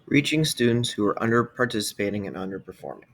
reaching students who are under-participating and underperforming.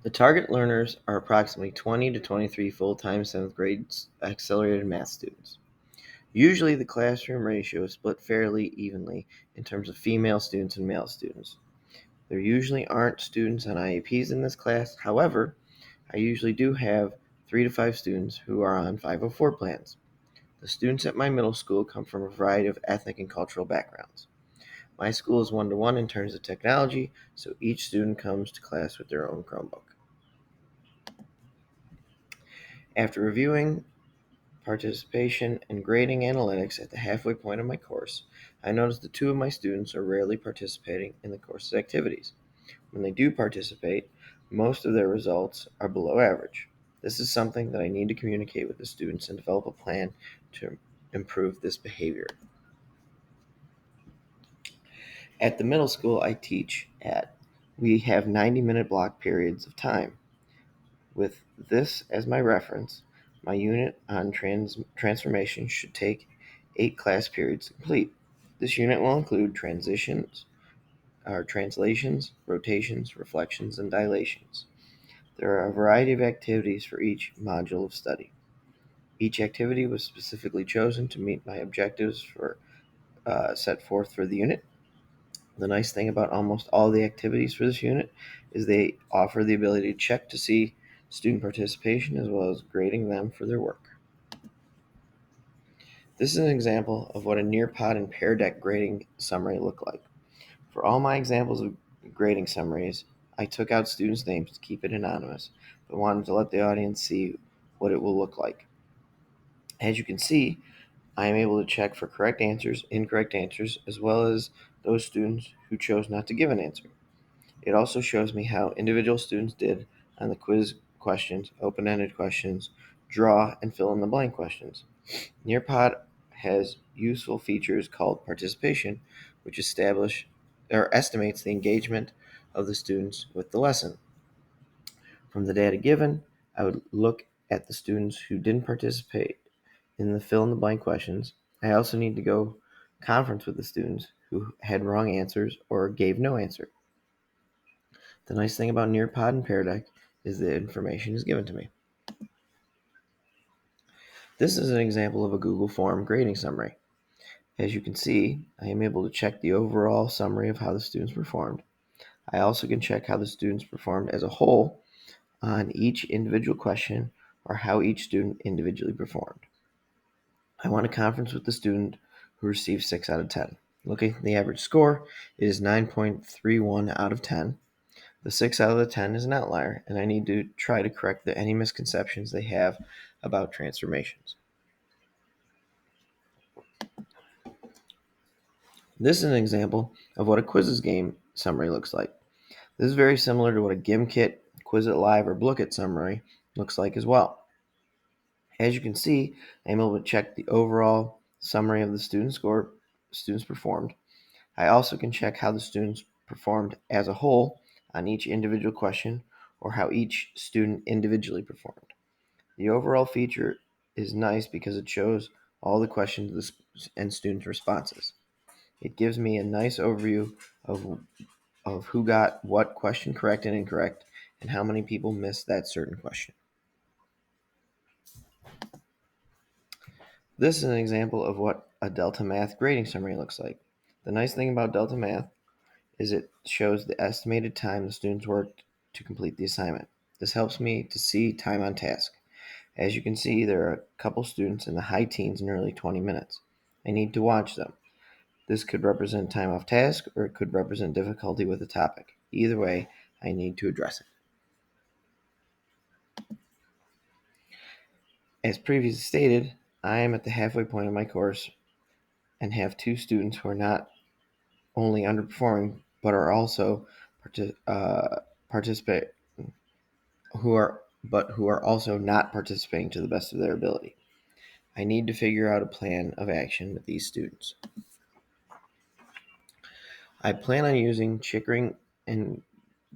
The target learners are approximately 20 to 23 full-time 7th grade accelerated math students. Usually the classroom ratio is split fairly evenly in terms of female students and male students. There usually aren't students on IEPs in this class. However, I usually do have 3 to 5 students who are on 504 plans. The students at my middle school come from a variety of ethnic and cultural backgrounds. My school is one-to-one in terms of technology, so each student comes to class with their own Chromebook. After reviewing participation and grading analytics at the halfway point of my course, I noticed that 2 of my students are rarely participating in the course's activities. When they do participate, most of their results are below average. This is something that I need to communicate with the students and develop a plan to improve this behavior. At the middle school I teach at, we have 90-minute block periods of time. With this as my reference, my unit on transformation should take 8 class periods to complete. This unit will include translations, rotations, reflections, and dilations. There are a variety of activities for each module of study. Each activity was specifically chosen to meet my objectives set forth for the unit. The nice thing about almost all the activities for this unit is they offer the ability to check to see student participation as well as grading them for their work. This is an example of what a Nearpod and Pear Deck grading summary look like. For all my examples of grading summaries, I took out students' names to keep it anonymous, but wanted to let the audience see what it will look like. As you can see, I am able to check for correct answers, incorrect answers, as well as those students who chose not to give an answer. It also shows me how individual students did on the quiz questions, open-ended questions, draw, and fill-in-the-blank questions. Nearpod has useful features called participation, which estimates the engagement of the students with the lesson. From the data given, I would look at the students who didn't participate in the fill-in-the-blank questions. I also need to go conference with the students who had wrong answers or gave no answer. The nice thing about Nearpod and Pear Deck is the information is given to me. This is an example of a Google Form grading summary. As you can see, I am able to check the overall summary of how the students performed. I also can check how the students performed as a whole on each individual question or how each student individually performed. I want to conference with the student who received 6 out of 10. Looking at the average score, it is 9.31 out of 10. The 6 out of the 10 is an outlier, and I need to try to correct any misconceptions they have about transformations. This is an example of what a Quizzes game summary looks like. This is very similar to what a GimKit, Quizlet Live, or Blookit summary looks like as well. As you can see, I'm able to check the overall summary of the students performed. I also can check how the students performed as a whole on each individual question or how each student individually performed. The overall feature is nice because it shows all the questions and student responses. It gives me a nice overview of who got what question correct and incorrect and how many people missed that certain question. This is an example of what a Delta Math grading summary looks like. The nice thing about Delta Math is it shows the estimated time the students worked to complete the assignment. This helps me to see time on task. As you can see, there are a couple students in the high teens and early 20 minutes. I need to watch them. This could represent time off task or it could represent difficulty with the topic. Either way, I need to address it. As previously stated, I am at the halfway point of my course and have 2 students who are not only underperforming but are also who are also not participating to the best of their ability. I need to figure out a plan of action with these students. I plan on using Chickering and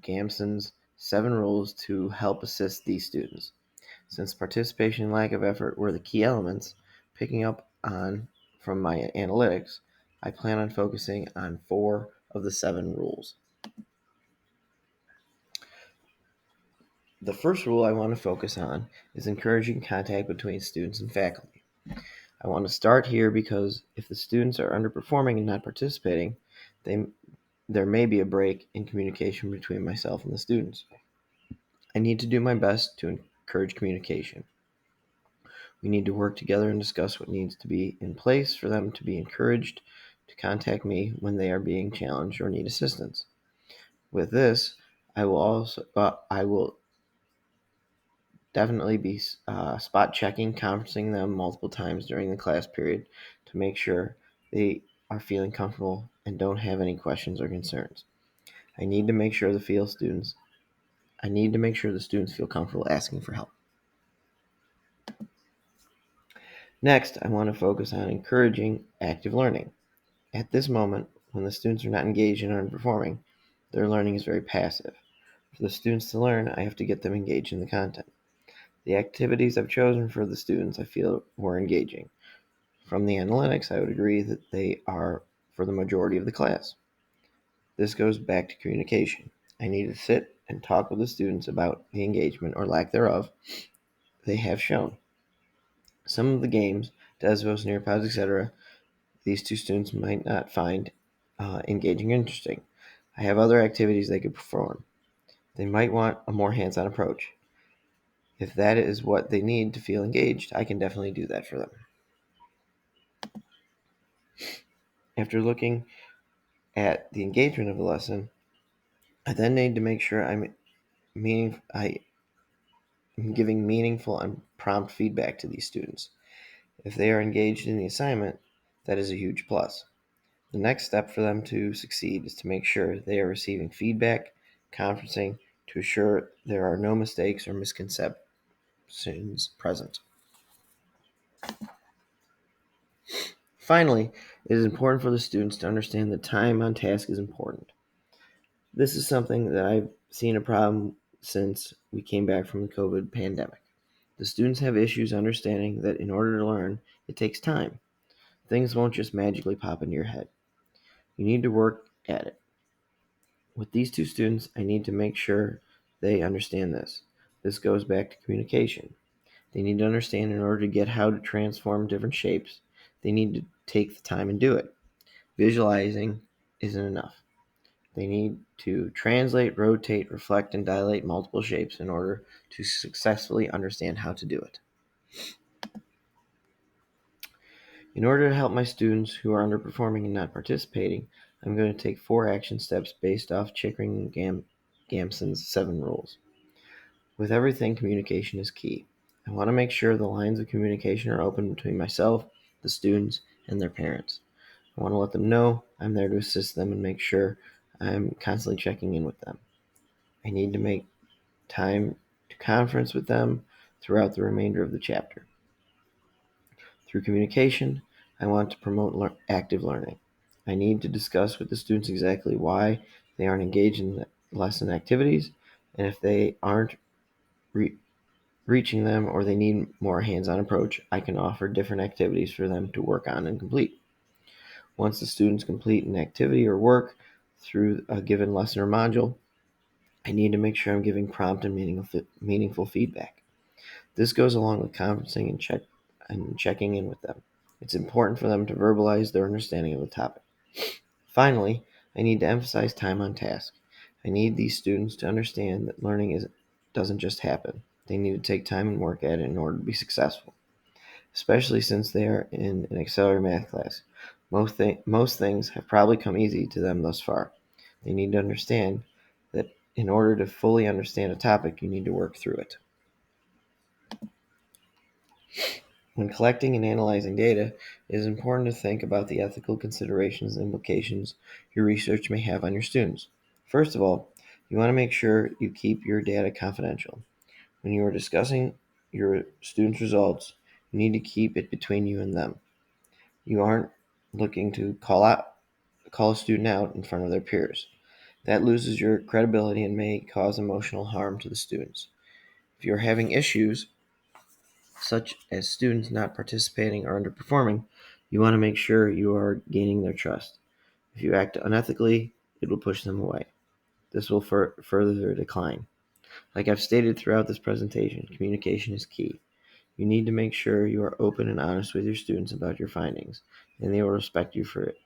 Gamson's 7 rules to help assist these students. Since participation and lack of effort were the key elements, picking up on from my analytics, I plan on focusing on 4 of the 7 rules. The first rule I want to focus on is encouraging contact between students and faculty. I want to start here because if the students are underperforming and not participating, there may be a break in communication between myself and the students. I need to do my best to encourage communication. We need to work together and discuss what needs to be in place for them to be encouraged to contact me when they are being challenged or need assistance. With this, I will definitely be spot checking, conferencing them multiple times during the class period to make sure they are feeling comfortable and don't have any questions or concerns. I need to make sure the students feel comfortable asking for help. Next, I want to focus on encouraging active learning. At this moment, when the students are not engaged and underperforming, their learning is very passive. For the students to learn, I have to get them engaged in the content. The activities I've chosen for the students I feel were engaging. From the analytics, I would agree that they are for the majority of the class. This goes back to communication. I need to sit and talk with the students about the engagement or lack thereof they have shown. Some of the games, Desvos, Nearpods, etc., these two students might not find engaging or interesting. I have other activities they could perform. They might want a more hands-on approach. If that is what they need to feel engaged, I can definitely do that for them. After looking at the engagement of the lesson, I then need to make sure I am giving meaningful and prompt feedback to these students. If they are engaged in the assignment, that is a huge plus. The next step for them to succeed is to make sure they are receiving feedback, conferencing, to assure there are no mistakes or misconceptions present. Finally, it is important for the students to understand that time on task is important. This is something that I've seen a problem since we came back from the COVID pandemic. The students have issues understanding that in order to learn, it takes time. Things won't just magically pop into your head. You need to work at it. With these two students, I need to make sure they understand this. This goes back to communication. They need to understand in order to get how to transform different shapes, they need to take the time and do it. Visualizing isn't enough. They need to translate, rotate, reflect, and dilate multiple shapes in order to successfully understand how to do it. In order to help my students who are underperforming and not participating, I'm going to take 4 action steps based off Chickering and Gamson's 7 rules. With everything, communication is key. I want to make sure the lines of communication are open between myself, the students, and their parents. I want to let them know I'm there to assist them and make sure I'm constantly checking in with them. I need to make time to conference with them throughout the remainder of the chapter. Through communication, I want to promote active learning. I need to discuss with the students exactly why they aren't engaged in the lesson activities, and if they aren't reaching them or they need more hands-on approach, I can offer different activities for them to work on and complete. Once the students complete an activity or work through a given lesson or module, I need to make sure I'm giving prompt and meaningful feedback. This goes along with conferencing and checking in with them. It's important for them to verbalize their understanding of the topic. Finally, I need to emphasize time on task. I need these students to understand that doesn't just happen. They need to take time and work at it in order to be successful, especially since they are in an accelerated math class. Most things have probably come easy to them thus far. They need to understand that in order to fully understand a topic, you need to work through it. When collecting and analyzing data, it is important to think about the ethical considerations and implications your research may have on your students. First of all, you want to make sure you keep your data confidential. When you are discussing your students' results, you need to keep it between you and them. You aren't looking to call a student out in front of their peers. That loses your credibility and may cause emotional harm to the students. If you're having issues, such as students not participating or underperforming, You want to make sure you are gaining their trust. If you act unethically, it will push them away. This will further their decline. Like I've stated throughout this presentation, communication is key. You need to make sure you are open and honest with your students about your findings, and they will respect you for it.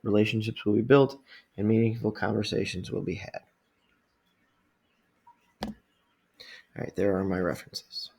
Relationships will be built, and meaningful conversations will be had. All right, there are my references.